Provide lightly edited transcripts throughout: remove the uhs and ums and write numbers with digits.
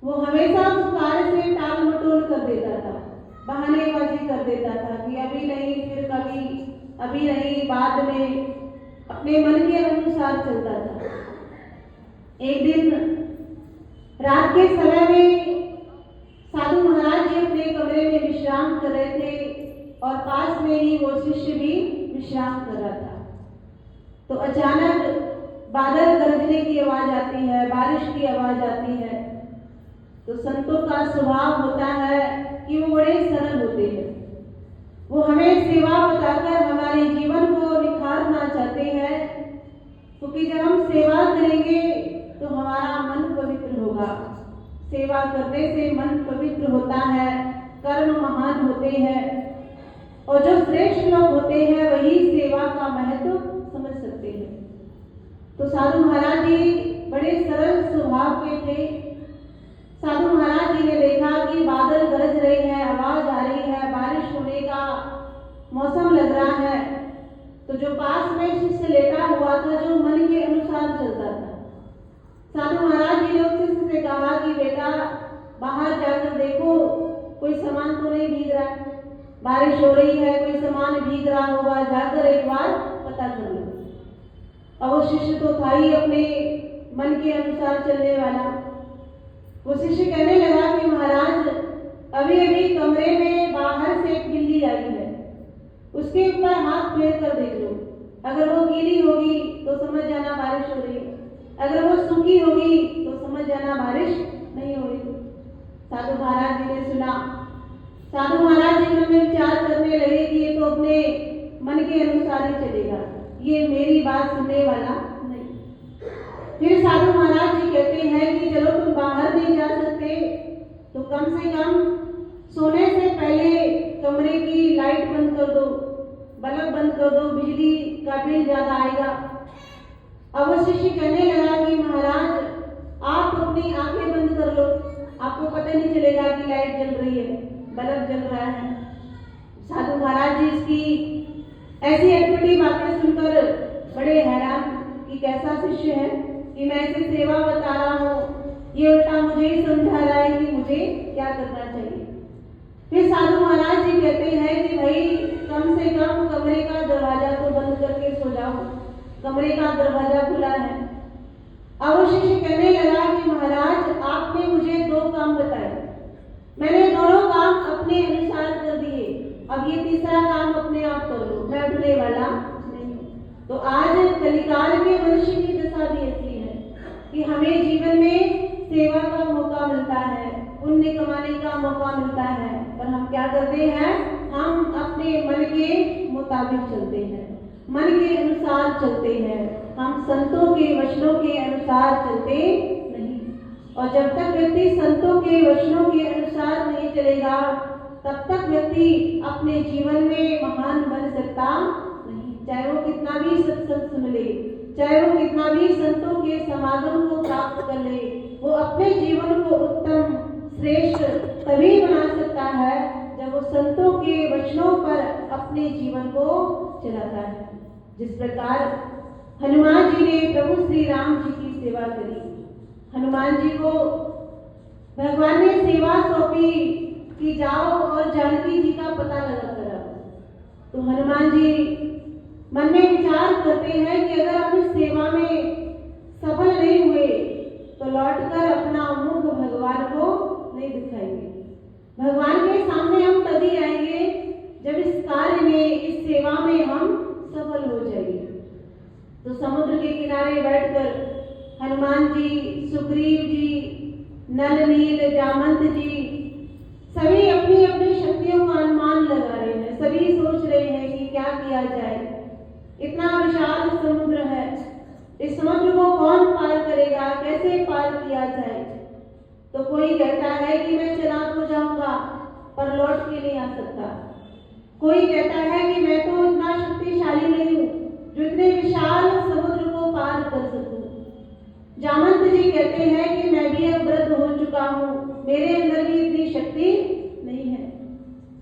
वो हमेशा उस कार्य से टाल मटोल कर देता था, बहानेबाजी कर देता था कि अभी नहीं, फिर कभी, अभी नहीं, बाद में, अपने मन के अनुसार चलता था। एक दिन रात के समय में साधु महाराज जी अपने कमरे में विश्राम कर रहे थे और पास में ही वो शिष्य भी विश्राम कर रहा था। तो अचानक बादल गरजने की आवाज आती है, बारिश की आवाज आती है। तो संतों का स्वभाव होता है कि वो बड़े सरल होते हैं। वो हमें सेवा बताकर हमारे जीवन को निखारना चाहते हैं, क्योंकि जब हम सेवा करेंगे तो हमारा मन पवित्र होगा। सेवा करने से मन पवित्र होता है, कर्म महान होते हैं, और जो श्रेष्ठ लोग होते हैं वही सेवा का महत्व समझ सकते हैं। तो साधु महाराज जी बड़े सरल स्वभाव के थे। साधु महाराज जी ने देखा कि बादल गरज रहे हैं, आवाज आ रही है, बारिश होने का मौसम लग रहा है। तो जो पास में शिष्य लेटा हुआ था, जो मन के अनुसार चलता था, साधु महाराज जी ने उस शिष्य से कहा कि बेटा बाहर जाकर देखो, कोई सामान तो नहीं भीग रहा है, बारिश हो रही है, कोई सामान भीग रहा होगा, जाकर एक बार पता कर लो। अब वो शिष्य तो था ही अपने मन के अनुसार चलने वाला। वो शिष्य कहने लगा कि महाराज अभी अभी कमरे में बाहर से एक बिल्ली आई है, उसके ऊपर हाथ फेर कर देख लो, अगर वो गीली होगी तो समझ जाना बारिश हो रही है, अगर वो सूखी होगी तो समझ जाना बारिश नहीं हो रही। साधु महाराज जी ने सुना। साधु महाराज जी मन में विचार करने लगे कि ये तो अपने मन के अनुसार ही चलेगा, ये मेरी बात सुनने वाला नहीं। फिर साधु महाराज जी कहते हैं कि चलो तुम बाहर नहीं जा सकते तो कम से कम सोने से पहले कमरे की लाइट बंद कर दो, बल्ब बंद कर दो, बिजली का बिल ज्यादा आएगा। अब वो शिष्य कहने लगा कि महाराज आप अपनी आंखें बंद कर लो, आपको पता नहीं चलेगा कि लाइट जल रही है, बल्ब जल रहा है। साधु महाराज जी इसकी ऐसी अटपटी बातें सुनकर बड़े हैरान कि कैसा शिष्य है कि मैं इसे सेवा बता रहा हूँ, ये उल्टा मुझे ही समझा रहा है कि मुझे क्या करना चाहिए। फिर साधु महाराज जी कहते हैं कि भाई कम से कम कमरे का दरवाजा तो बंद करके सो जाओ, कमरे का दरवाजा खुला है। अब वो शिष्य कहने लगा कि महाराज आपने मुझे 2 काम बताए, मैंने दोनों काम अपने अनुसार कर दिए, अब ये तीसरा काम अपने आप कर लो, मैं उठने वाला नहीं हूँ। तो आज कलिकाल के मनुष्य की दशा भी ऐसी है कि हमें जीवन में सेवा का मौका मिलता है, पुण्य कमाने का मौका मिलता है, पर हम क्या करते हैं, हम अपने मन के मुताबिक चलते हैं, मन के अनुसार चलते हैं, हम संतों के वचनों के अनुसार चलते नहीं। और जब तक व्यक्ति संतों के वचनों के अनुसार नहीं चलेगा तब तक व्यक्ति अपने जीवन में महान बन सकता नहीं। चाहे वो कितना भी सत्संग सुन ले, चाहे वो कितना भी संतों के समागम को प्राप्त कर ले, वो अपने जीवन को उत्तम श्रेष्ठ तभी बना सकता है जब वो संतों के वचनों पर अपने जीवन को चलाता है। जिस प्रकार हनुमान जी ने प्रभु श्री राम जी की सेवा करी, हनुमान जी को भगवान ने सेवा सौंपी कि जाओ और जानकी जी का पता लगा कर आओ। तो हनुमान जी मन में विचार करते हैं कि अगर हम इस सेवा में सफल नहीं हुए तो लौटकर अपना मुख भगवान को नहीं दिखाएंगे। भगवान के सामने हम तभी आएंगे जब इस कार्य में, इस सेवा में हम सफल हो जाएंगे। तो समुद्र के किनारे बैठकर हनुमान जी, सुग्रीव जी, नल नील जामंत जी सभी अपनी अपनी शक्तियों का अनुमान लगा रहे हैं, सभी सोच रहे हैं कि क्या किया जाए। इतना विशाल समुद्र है, इस समुद्र को कौन पार करेगा, कैसे पार किया जाए। तो कोई कहता है कि मैं चलाक हो जाऊंगा पर लौट के नहीं आ सकता, कोई कहता है कि मैं तो इतना शक्तिशाली नहीं हूँ जो इतने विशाल समुद्र को पार कर सकूं। जामंत जी कहते हैं कि मैं भी अब वृद्ध हो चुका हूँ, मेरे अंदर भी इतनी शक्ति नहीं है।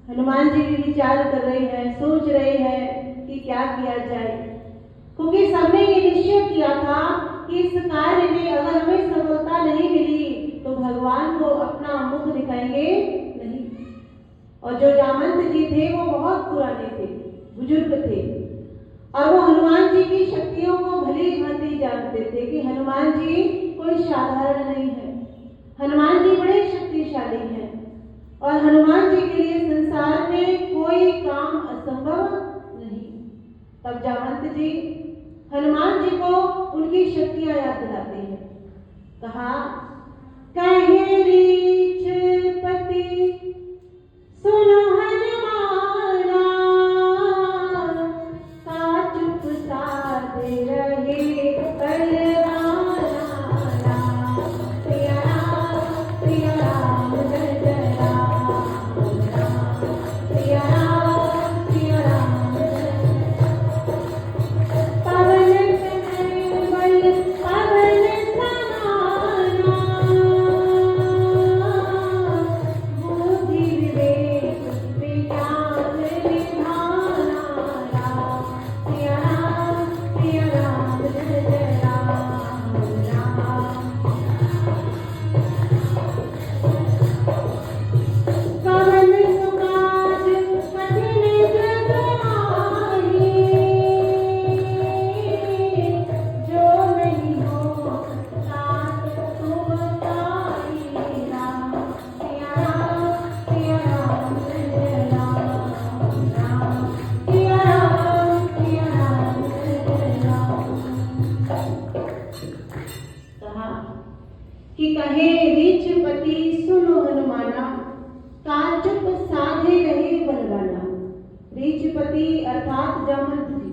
हनुमान जी भी विचार कर रहे हैं, सोच रहे हैं कि क्या किया जाए, क्योंकि सबने ये निश्चय किया था कि इस कार्य में अगर हमें सफलता नहीं मिली तो भगवान को अपना मुख दिखाएंगे नहीं। और जो जामंत जी थे वो बहुत पुराने थे, बुजुर्ग थे, और वो हनुमान जी की शक्तियों को भली भांति जानते थे कि हनुमान जी कोई साधारण नहीं है, हनुमान जी बड़े शक्तिशाली हैं और हनुमान जी के लिए संसार में कोई काम असंभव नहीं। तब जामंत जी हनुमान जी को उनकी शक्तियां याद दिलाते हैं। कहा, कहे रीछ पति सुनो हनुमाना, का चुप साध रहे बलवाना, सिया राम जय जय राम, सिया राम पवन बल पवन समाना, बुद्धि विवेक विज्ञान निधाना, सिया राम जय जय राम, कवन सुकाज कठिन जग माही, जो नहीं हो तात तुम ताई, राम सिया राम जय जय राम, सिया राम जय जय राम। कहा कि कहे रीछपति सुनो हनुमाना, का चुप साधे रहे बलवाना। रीछपति अर्थात जामंत जी,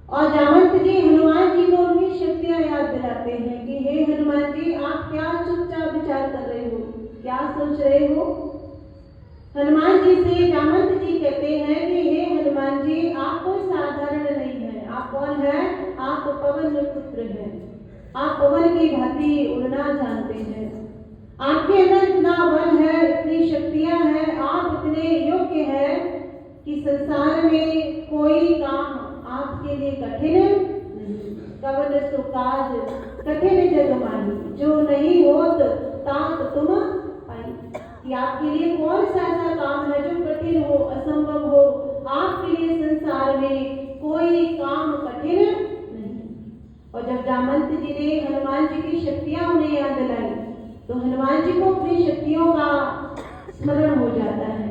और जामंत जी हनुमान जी को उनकी शक्तियां याद दिलाते हैं कि हे हनुमान जी, आप क्या चुपचाप विचार कर रहे हो, क्या सोच रहे हो। हनुमान जी से जामंत जी कहते हैं कि हे हनुमान जी, आप कोई साधारण नहीं है। आप कौन है? आप पवन पुत्र हैं, आप पवन की भांति उड़ना जानते हैं, आपके अंदर इतना बल है, इतनी शक्तियां हैं, आप इतने योग्य हैं कि संसार में कोई काम आपके लिए कठिन नहीं। कवन सो काज कठिन जग माही, जो नहीं होत तात तुम पाई, कि आपके लिए कौन सा ऐसा काम है जो कठिन हो, असंभव हो। आपके लिए संसार में कोई काम कठिन नहीं। और जब जामंत जी ने हनुमान जी की शक्तियां उन्हें याद दिलाई तो हनुमान जी को अपनी शक्तियों का स्मरण हो जाता है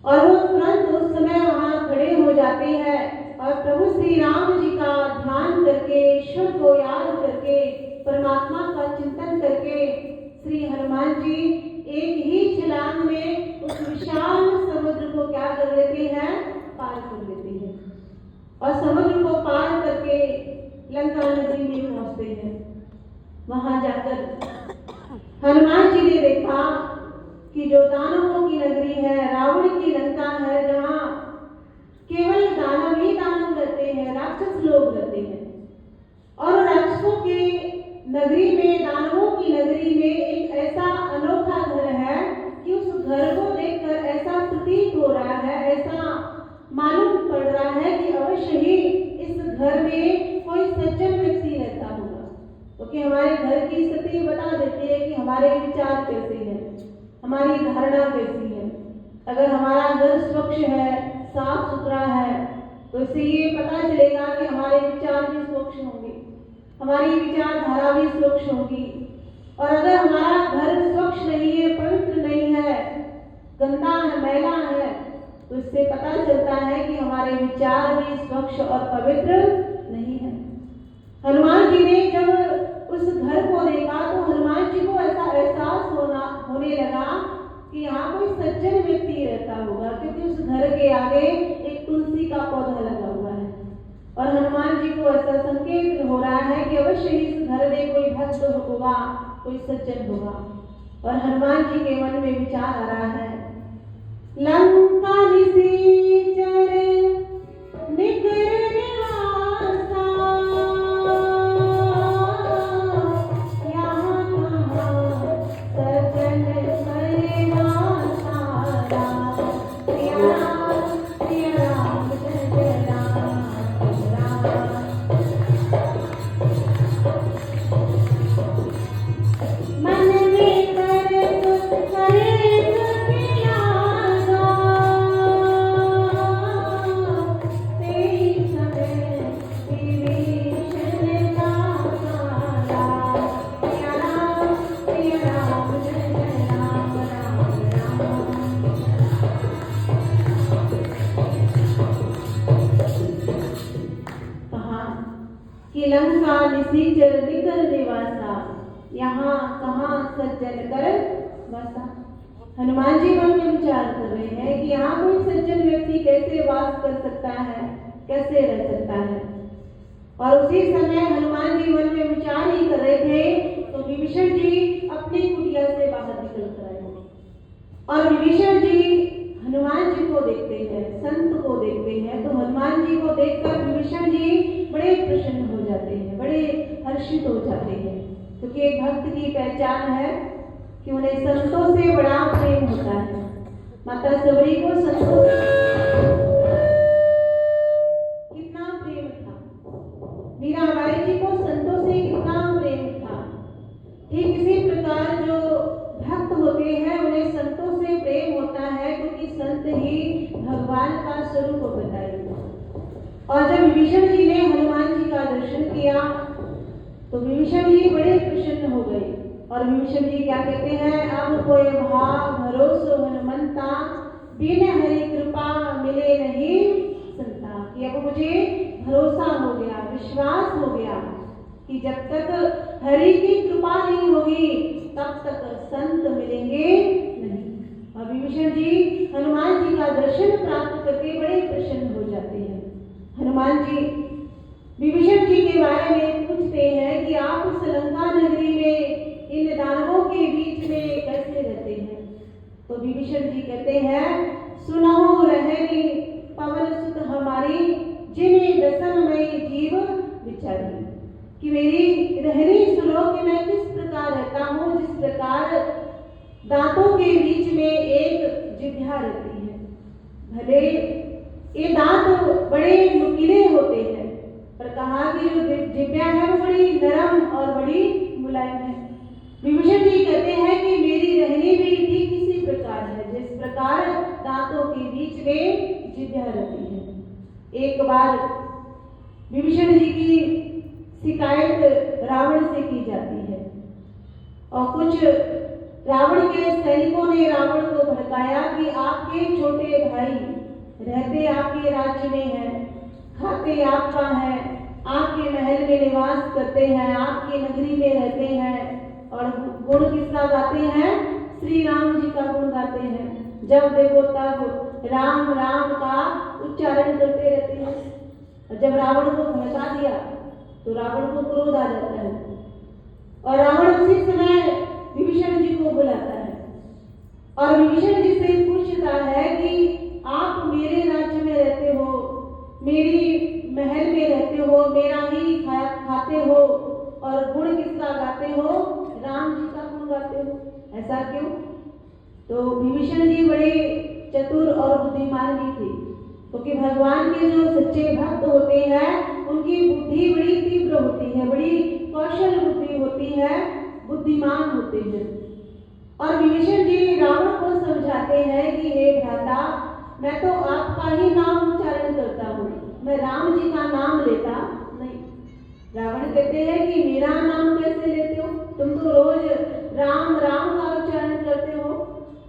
और वो तुरंत उस समय वहां खड़े हो जाते हैं और प्रभु श्री राम जी का ध्यान करके, ईश्वर को याद करके, परमात्मा का चिंतन करके श्री हनुमान जी एक ही छलांग में उस विशाल समुद्र को क्या कर लेते हैं? पार कर लेते हैं और समुद्र को पार करके लंका नगरी में पहुंचते हैं। वहां जाकर हनुमान जी ने देखा कि जो दानवों की नगरी है, रावण की लंका है, जहां केवल दानव ही दानव रहते हैं, राक्षस लोग रहते हैं, और राक्षसों की नगरी में, दानवों की नगरी में एक ऐसा अनोखा घर है कि उस घर को देखकर ऐसा प्रतीत हो रहा है, ऐसा मालूम पड़ रहा है कि अवश्य ही इस घर में कोई सज्जन व्यक्ति रहता होगा। क्योंकि हमारे घर की स्थिति बता देती है कि हमारे विचार कैसे हैं, हमारी धारणा कैसी है। अगर हमारा घर स्वच्छ है, साफ सुथरा है, तो इससे ये पता चलेगा कि हमारे विचार भी स्वच्छ होंगे, हमारी विचारधारा भी स्वच्छ होगी। और अगर हमारा घर स्वच्छ नहीं है, पवित्र नहीं है, गंदा है, मैला है, तो इससे पता चलता है कि हमारे विचार भी स्वच्छ और पवित्र नहीं है। हनुमान जी ने जब उस घर को देखा तो हनुमान जी को ऐसा एहसास होने लगा कि यहाँ कोई सज्जन व्यक्ति रहता होगा, क्योंकि उस घर के आगे एक तुलसी का पौधा लगा हुआ है और हनुमान जी को ऐसा संकेत हो रहा है कि अवश्य इस घर में कोई भक्त होगा, कोई सज्जन होगा। और हनुमान जी के मन में विचार आ रहा है, लंका निशाचर निकर निवासा, यहाँ कहाँ सज्जन परिवासा, सिया राम जय जय राम, मन लंका निसीचर निकर निवासा, यहाँ कहाँ सज्जन कर बसा। हनुमान जी मन में विचार कर रहे हैं कि यहाँ कोई सज्जन व्यक्ति कैसे वास कर सकता है, कैसे रह सकता है। और उसी समय हनुमान जी मन में विचार ही कर रहे थे तो विभीषण जी अपनी कुटिया से बाहर निकल कर आए और विभीषण जी हनुमान जी को देखते हैं, संत को देखते हैं। तो हनुमान जी को देखकर विभीषण जी बड़े प्रसन्न हो जाते हैं, बड़े हर्षित हो जाते हैं, क्योंकि एक भक्त की पहचान है कि उन्हें संतों से बड़ा प्रेम होता है। माता सबरी को संतों कितना प्रेम था, मीराबाई जी को संतों से कितना प्रेम था। ठीक इसी प्रकार जो भक्त होते हैं उन्हें संतों से प्रेम होता है, क्योंकि संत ही भगवान का स्वरूप बताएंगे। और जब विभीषण जी ने हनुमान जी का दर्शन किया तो विभीषण जी बड़े प्रसन्न हो गए। और विभीषण जी क्या कहते हैं, अब कोई भाव भरोसो हनुमंता, बिन हरि कृपा मिले नहीं संता। कि अब मुझे भरोसा हो गया, विश्वास हो गया कि जब तक हरि की कृपा नहीं होगी तब तक संत मिलेंगे नहीं। और विभीषण जी हनुमान जी का दर्शन प्राप्त करके बड़े प्रसन्न हो जाते हैं। हनुमान जी विभीषण जी के बारे में पूछते हैं कि आप उस लंका नगरी में इन दानवों के बीच में कैसे रहते हैं। तो विभीषण जी कहते हैं, सुनहु रहनी पवन सुत हमारी, जिन्हें दसनमयी जीव विचारी। कि मेरी रहनी सुनो कि मैं किस प्रकार रहता हूँ, जिस प्रकार दांतों के बीच में एक जिह्वा रहती है। भले ये दांत बड़े नुकीले होते हैं, पर कहा कि जो जिह्वा है वो बड़ी नरम और बड़ी मुलायम है। विभीषण जी कहते हैं कि मेरी रहनी भी ठीक इसी प्रकार है, जिस प्रकार दांतों के बीच में जिह्वा रहती है। एक बार विभीषण जी की शिकायत रावण से की जाती है और कुछ रावण के सैनिकों ने रावण को भड़काया कि आपके छोटे भाई रहते आपके राज्य में हैं, खाते आपका है, आपके महल में निवास करते हैं, आपकी नगरी में रहते हैं और गुण किसका गाते हैं, श्री राम जी का गुण गाते हैं। जब देखो तब राम राम का उच्चारण करते रहते हैं। और जब रावण को भड़का दिया तो रावण को क्रोध आ जाता है और रावण उसी समय विभीषण जी को बुलाता है और विभीषण जी से पूछता है कि आप मेरे राज्य में रहते हो, मेरी महल में रहते हो, मेरा ही खाते हो और गुण किसका गाते हो, राम जी का गुण गाते हो, ऐसा क्यों? तो विभीषण जी बड़े चतुर और बुद्धिमान भी थे, क्योंकि भगवान के जो सच्चे भक्त होते हैं उनकी बुद्धि बड़ी तीव्र होती है, बड़ी कौशल बुद्धि होती है, बुद्धिमान होते हैं। और विभीषण जी रावण को समझाते हैं कि हे भ्राता, मैं तो आपका ही नाम उच्चारण करता हूँ, मैं राम जी का नाम लेता नहीं। रावण कहते हैं कि मेरा नाम कैसे लेते हो, तुम तो रोज राम राम का उच्चारण करते हो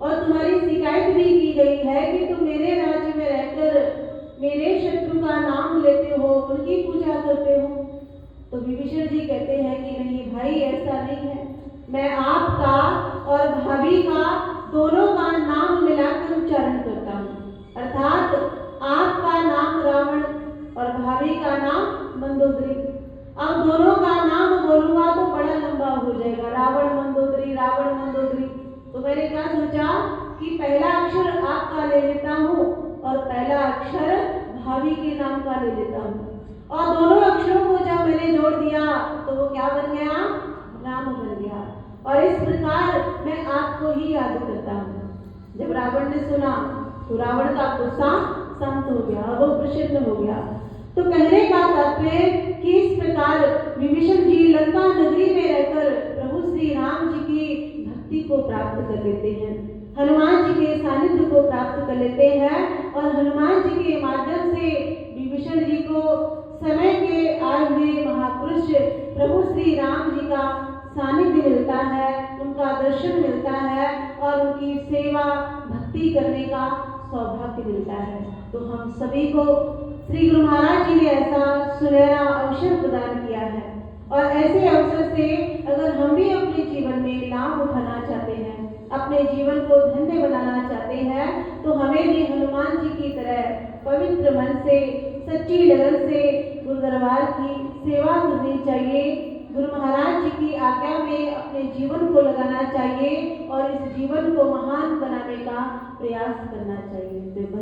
और तुम्हारी शिकायत भी की गई है कि तुम मेरे राज्य में रहकर मेरे शत्रु का नाम लेते हो, उनकी पूजा करते हो। तो विभीषण जी कहते हैं कि नहीं भाई, ऐसा नहीं है, मैं आपका और भाभी का दोनों का नाम मिलाकर उच्चारण करता हूँ। अर्थात आपका नाम रावण और भाभी का नाम मंदोदरी। अब दोनों का नाम बोलूंगा तो बड़ा लंबा हो जाएगा, रावण मंदोदरी, रावण मंदोदरी। तो मैंने क्या सोचा कि पहला अक्षर आपका ले लेता हूँ और पहला अक्षर भाभी के नाम का ले लेता हूँ और दोनों अक्षरों को जब मैंने जोड़ दिया तो वो क्या बन गया, राम बन गया। और इस प्रकार मैं आपको ही याद करता हूँ। जब रावण ने सुना तो रावण का गुस्सा शांत हो गया और वो प्रसन्न हो गया। तो कहने का तात्पर्य कि इस प्रकार विभीषण जी लंका नगरी में रहकर प्रभु श्री राम जी की भक्ति को प्राप्त कर लेते हैं, हनुमान जी के सानिध्य को प्राप्त कर लेते हैं और हनुमान जी के माध्यम से विभीषण जी को समय के आए हुए महापुरुष प्रभु श्री राम जी का सानिध्य मिलता है, उनका दर्शन मिलता है और उनकी सेवा भक्ति करने का सौभाग्य मिलता है। तो हम सभी को श्री गुरु महाराज जी ने ऐसा सुनहरा अवसर प्रदान किया है और ऐसे अवसर से अगर हम भी अपने जीवन में लाभ उठाना चाहते हैं, अपने जीवन को धन्य बनाना चाहते हैं, तो हमें भी हनुमान जी की तरह पवित्र मन से, सच्ची लगन से गुरु दरबार की सेवा करनी चाहिए। गुरु महाराज जी की आज्ञा में अपने जीवन को लगाना चाहिए और इस जीवन को महान बनाने का प्रयास करना चाहिए।